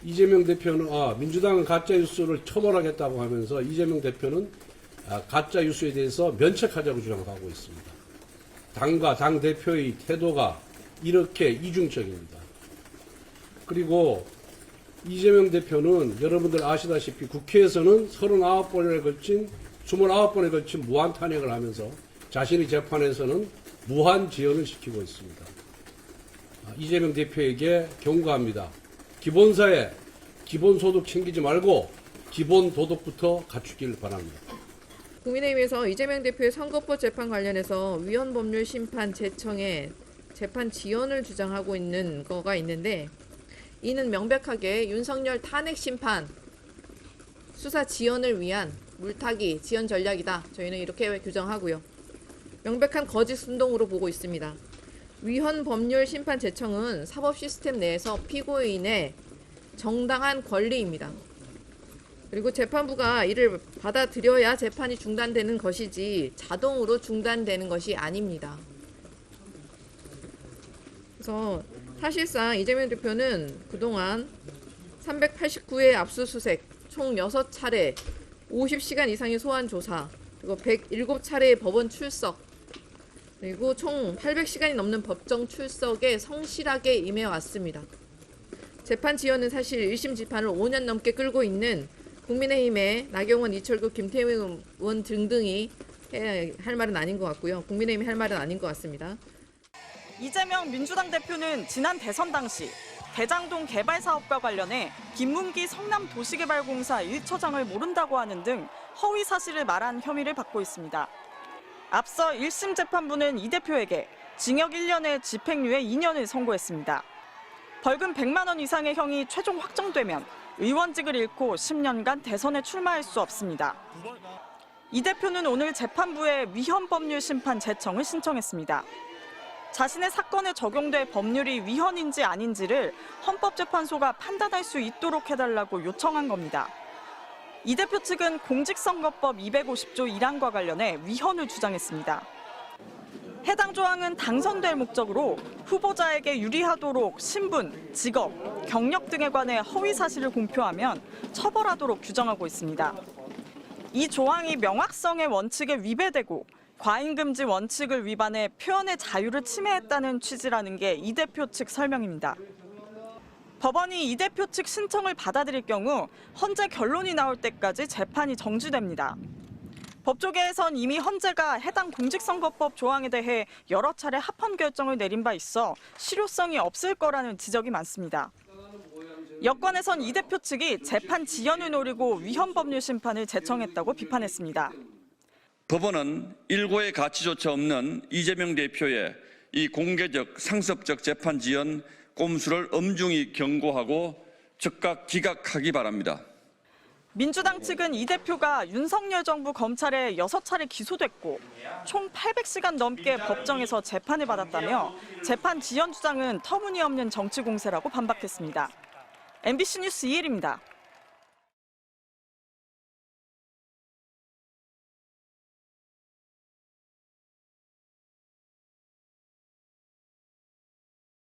이재명 대표는 민주당은 가짜뉴스를 처벌하겠다고 하면서 이재명 대표는 가짜뉴스에 대해서 면책하자고 주장하고 있습니다. 당과 당 대표의 태도가 이렇게 이중적입니다. 그리고 이재명 대표는 여러분들 아시다시피 국회에서는 29번에 걸친 무한 탄핵을 하면서 자신의 재판에서는 무한 지연을 시키고 있습니다. 이재명 대표에게 경고합니다. 기본사회, 기본소득 챙기지 말고 기본도덕부터 갖추길 바랍니다. 국민의힘에서 이재명 대표의 선거법 재판 관련해서 위헌법률 심판 제청에 재판 지연을 주장하고 있는 거가 있는데, 이는 명백하게 윤석열 탄핵 심판 수사 지연을 위한 물타기 지연 전략이다. 저희는 이렇게 규정하고요. 명백한 거짓 운동으로 보고 있습니다. 위헌 법률 심판 제청은 사법 시스템 내에서 피고인의 정당한 권리입니다. 그리고 재판부가 이를 받아들여야 재판이 중단되는 것이지 자동으로 중단되는 것이 아닙니다. 그래서 사실상 이재명 대표는 그동안 389회 압수수색, 총 6차례, 50시간 이상의 소환 조사, 그리고 107차례의 법원 출석, 그리고 총 800시간이 넘는 법정 출석에 성실하게 임해왔습니다. 재판 지연은 사실 1심 재판을 5년 넘게 끌고 있는 국민의힘의 나경원, 이철구, 김태우 의원 등등이 할 말은 아닌 것 같고요. 국민의힘이 할 말은 아닌 것 같습니다. 이재명 민주당 대표는 지난 대선 당시 대장동 개발 사업과 관련해 김문기 성남도시개발공사 1처장을 모른다고 하는 등 허위 사실을 말한 혐의를 받고 있습니다. 앞서 1심 재판부는 이 대표에게 징역 1년에 집행유예 2년을 선고했습니다. 벌금 100만 원 이상의 형이 최종 확정되면 의원직을 잃고 10년간 대선에 출마할 수 없습니다. 이 대표는 오늘 재판부에 위헌법률 심판 제청을 신청했습니다. 자신의 사건에 적용될 법률이 위헌인지 아닌지를 헌법재판소가 판단할 수 있도록 해달라고 요청한 겁니다. 이 대표 측은 공직선거법 250조 1항과 관련해 위헌을 주장했습니다. 해당 조항은 당선될 목적으로 후보자에게 유리하도록 신분, 직업, 경력 등에 관해 허위 사실을 공표하면 처벌하도록 규정하고 있습니다. 이 조항이 명확성의 원칙에 위배되고 과잉금지 원칙을 위반해 표현의 자유를 침해했다는 취지라는 게 이 대표 측 설명입니다. 법원이 이 대표 측 신청을 받아들일 경우 헌재 결론이 나올 때까지 재판이 정지됩니다. 법조계에선 이미 헌재가 해당 공직선거법 조항에 대해 여러 차례 합헌 결정을 내린 바 있어 실효성이 없을 거라는 지적이 많습니다. 여권에선 이 대표 측이 재판 지연을 노리고 위헌법률 심판을 제청했다고 비판했습니다. 법원은 일고의 가치조차 없는 이재명 대표의 이 공개적, 상습적 재판 지연 꼼수를 엄중히 경고하고 즉각 기각하기 바랍니다. 민주당 측은 이 대표가 윤석열 정부 검찰에 6차례 기소됐고 총 800시간 넘게 법정에서 재판을 받았다며 재판 지연 주장은 터무니없는 정치 공세라고 반박했습니다. MBC 뉴스 이혜리입니다.